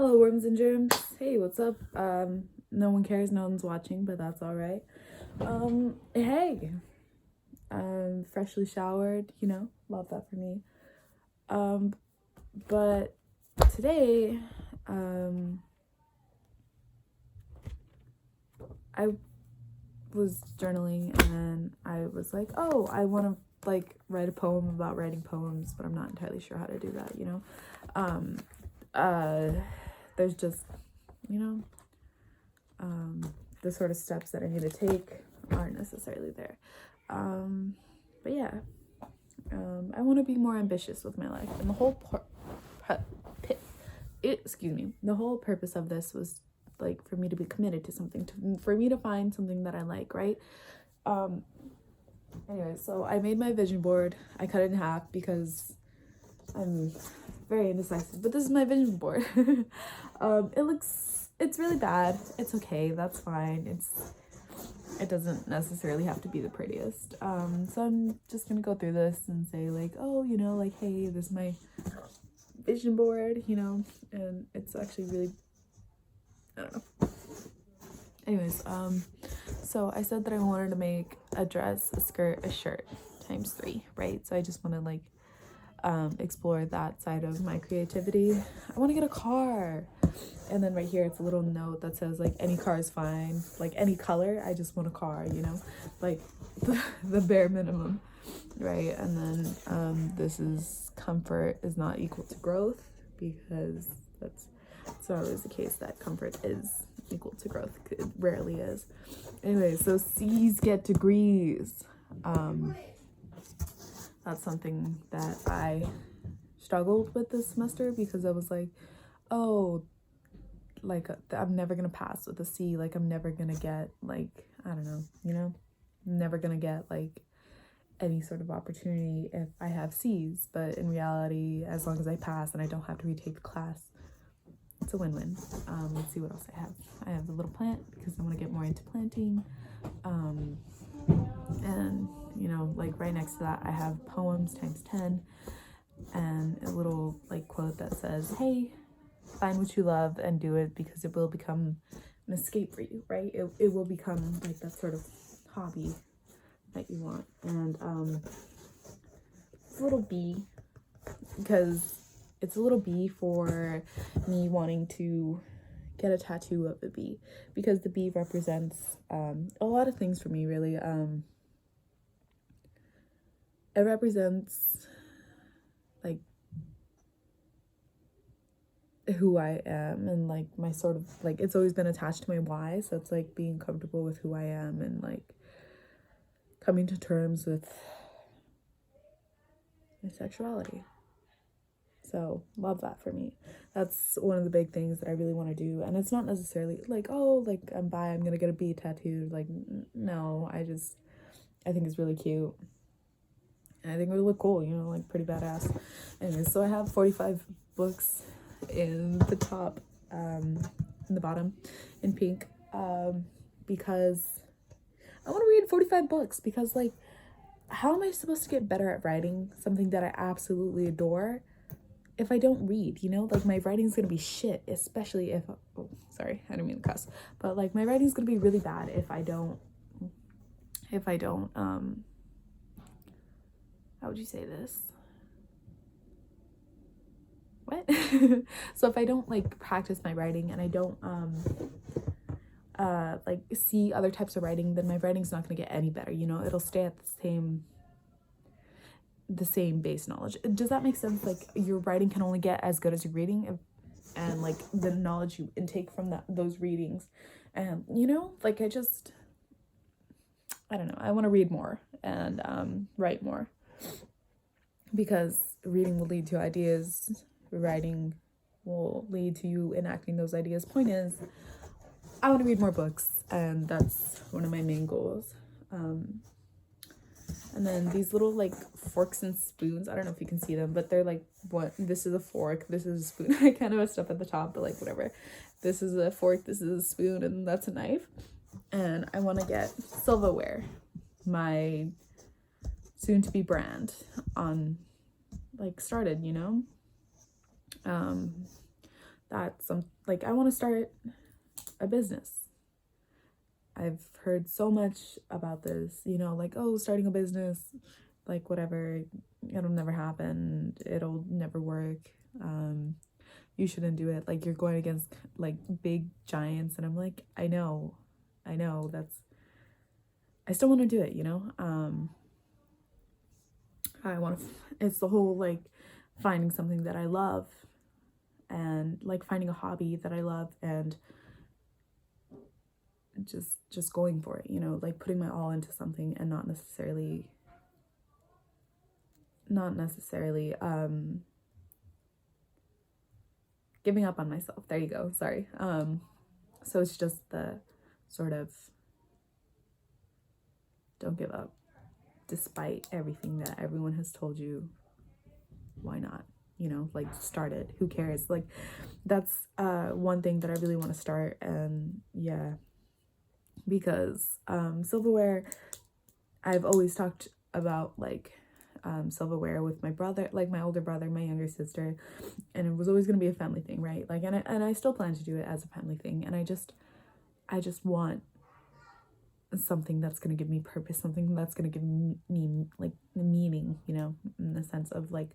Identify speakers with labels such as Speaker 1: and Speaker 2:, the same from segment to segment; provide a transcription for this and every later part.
Speaker 1: Hello, worms and germs. Hey, what's up? No one cares, no one's watching, but that's all right. Hey, I'm freshly showered, love that for me. But today, I was journaling and I was like, oh, I want to write a poem about writing poems, but I'm not entirely sure how to do that, There's just, the sort of steps that I need to take aren't necessarily there. But yeah, I want to be more ambitious with my life, and the whole the whole purpose of this was for me to be committed to something, for me to find something that I like, right? Anyway, so I made my vision board. I cut it in half because I'm very indecisive, but this is my vision board. It's really bad. It's okay. That's fine. It doesn't necessarily have to be the prettiest. So I'm just gonna go through this and say hey, this is my vision board, and it's actually really, I don't know. Anyways, so I said that I wanted to make a dress, a skirt, a shirt ×3, right? So I just want to explore that side of my creativity. I want to get a car. And then right here, it's a little note that says any car is fine, any color. I just want a car, the bare minimum, right? And then this is comfort is not equal to growth, because that's not always the case that comfort is equal to growth. It rarely is. Anyway, so C's get degrees. That's something that I struggled with this semester, because I was I'm never gonna pass with a C. I'm never gonna get I don't know, I'm never gonna get any sort of opportunity if I have C's. But in reality, as long as I pass and I don't have to retake the class, it's a win-win. Let's see what else I have. I have a little plant because I want to get more into planting. And right next to that, I have poems ×10 and a little quote that says, hey, find what you love and do it, because it will become an escape for you, right? It will become that sort of hobby that you want. And it's a little bee, because it's a little bee for me wanting to get a tattoo of a bee, because the bee represents a lot of things for me, really. It represents who I am, and my sort of it's always been attached to my why. So it's being comfortable with who I am, and coming to terms with my sexuality. So love that for me. That's one of the big things that I really want to do. And it's not necessarily I'm bi, I'm gonna get a bee tattooed. No, I think it's really cute, and I think it would look cool, pretty badass. Anyways, so I have 45 books in the top, in the bottom in pink, because I want to read 45 books, because how am I supposed to get better at writing something that I absolutely adore if I don't read? My writing's gonna be shit, especially if, oh, sorry, I didn't mean to cuss, but my writing's gonna be really bad if I don't how would you say this? What? So if I don't practice my writing, and I don't see other types of writing, then my writing's not gonna get any better. It'll stay at the same base knowledge. Does that make sense? Your writing can only get as good as your reading, and the knowledge you intake from those readings. And I don't know, I want to read more and write more, because reading will lead to ideas, writing will lead to you enacting those ideas. Point is, I want to read more books, and that's one of my main goals. And then these little forks and spoons, I don't know if you can see them, but they're what, this is a fork, this is a spoon. I kind of messed up at the top, but whatever. This is a fork, this is a spoon, and that's a knife. And I want to get silverware, my soon-to-be brand, on started, that's like, I want to start a business. I've heard so much about this, you know, like, oh, starting a business, like, whatever, it'll never happen, it'll never work, you shouldn't do it, like, you're going against like big giants. And I'm like, I know, that's, I still want to do it, you know. I want to, it's the whole like finding something that I love, and like finding a hobby that I love, and just going for it, you know, like putting my all into something, and not necessarily giving up on myself. There you go. Sorry. So it's just the sort of don't give up despite everything that everyone has told you. Why not? You know, like, start it. Who cares? Like, that's one thing that I really want to start. And yeah, because silverware, I've always talked about like silverware with my brother, like my older brother, my younger sister, and it was always going to be a family thing, right? Like, and I still plan to do it as a family thing. And I just want something that's going to give me purpose, something that's going to give me like meaning, you know, in the sense of like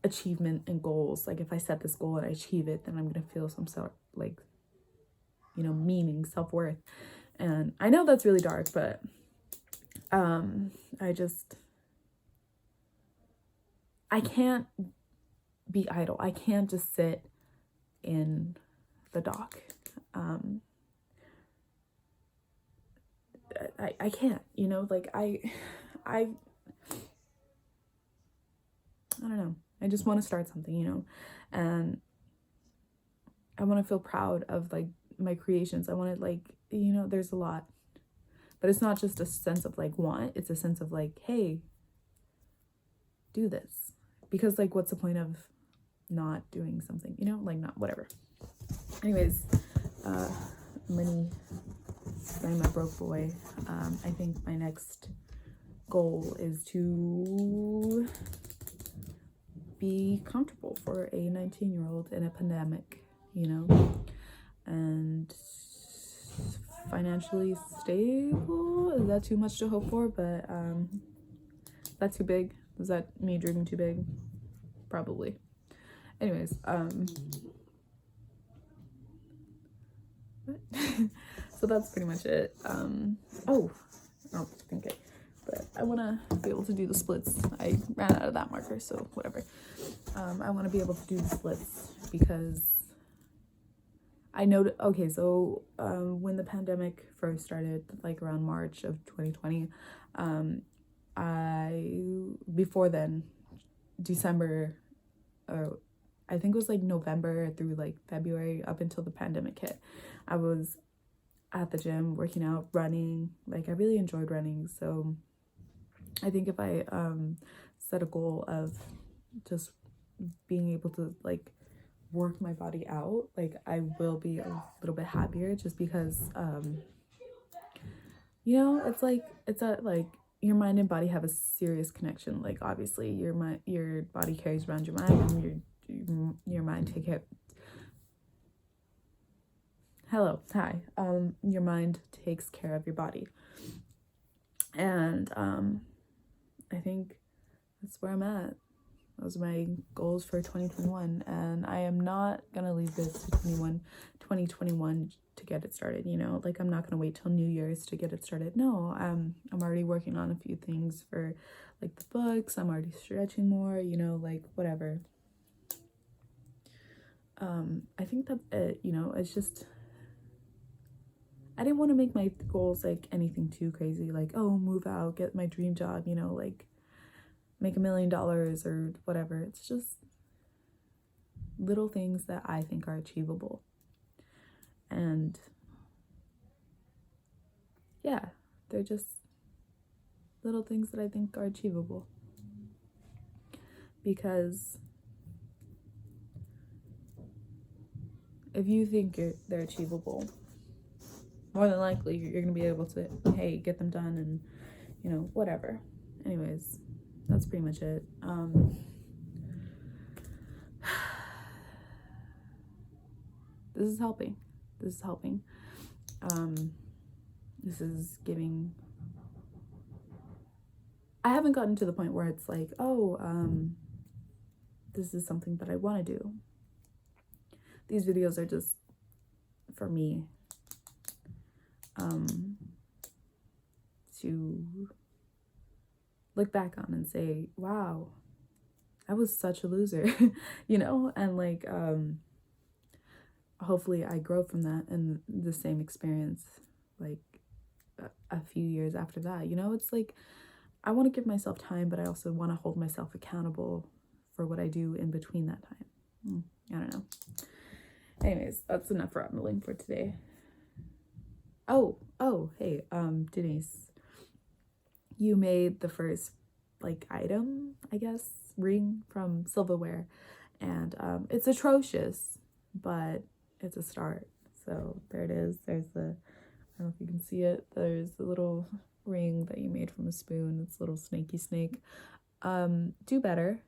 Speaker 1: achievement and goals. Like, if I set this goal and I achieve it, then I'm going to feel some sort of like, you know, meaning, self-worth. And I know that's really dark, but I can't be idle. I can't just sit in the dock. I can't, you know, like I don't know. I just want to start something, you know, and I want to feel proud of like my creations. I want to, like, you know, there's a lot, but it's not just a sense of like want, it's a sense of like, hey, do this. Because like, what's the point of not doing something, you know, like, not whatever. Anyways, money, I'm a broke boy. I think my next goal is to be comfortable for a 19-year-old in a pandemic, you know, and financially stable. Is that too much to hope for? But is that too big? Is that me dreaming too big? Probably. Anyways, so that's pretty much it. Oh, I don't think but I want to be able to do the splits. I ran out of that marker, so whatever. I want to be able to do the splits because I know, okay, so when the pandemic first started, like around March of 2020, before then, December, or I think it was like November through like February, up until the pandemic hit, I was at the gym working out, running. Like, I really enjoyed running. So I think if I set a goal of just being able to like work my body out, like, I will be a little bit happier, just because you know, it's like, it's a like your mind and body have a serious connection. Like, obviously your body carries around your mind, and your mind take care. Hello, hi. Your mind takes care of your body, and I think that's where I'm at. Those are my goals for 2021, and I am not gonna leave this to 2021 to get it started, you know, like, I'm not gonna wait till New Year's to get it started. No, I'm already working on a few things for like the books. I'm already stretching more, you know, like, whatever. I think that's it, you know. It's just, I didn't want to make my goals like anything too crazy, like, oh, move out, get my dream job, you know, like make $1 million or whatever. It's just little things that I think are achievable. And yeah, they're just little things that I think are achievable. Because if you think they're achievable, more than likely you're going to be able to, hey, get them done, and, you know, whatever. Anyways, that's pretty much it. this is helping. This is helping. This is giving. I haven't gotten to the point where it's like, oh, this is something that I want to do. These videos are just for me, to look back on and say, wow, I was such a loser, you know, and like, hopefully I grow from that and the same experience, like a few years after that, you know. It's like, I want to give myself time, but I also want to hold myself accountable for what I do in between that time. I don't know. Anyways, that's enough rambling for today. Oh, hey, Denise, you made the first like item, I guess, ring from silverware, and it's atrocious, but it's a start. So there it is. There's the, I don't know if you can see it, there's the little ring that you made from a spoon. It's a little snaky snake. Do better.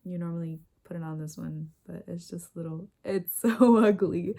Speaker 1: You normally put it on this one, but it's just little, it's so ugly.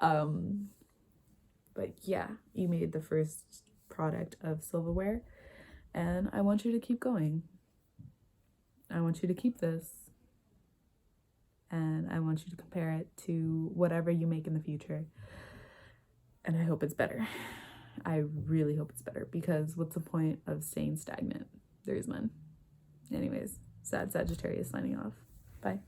Speaker 1: But yeah, you made the first product of silverware, and I want you to keep going. I want you to keep this, and I want you to compare it to whatever you make in the future. And I hope it's better. I really hope it's better, because what's the point of staying stagnant? There is none. Anyways, sad Sagittarius signing off. Bye.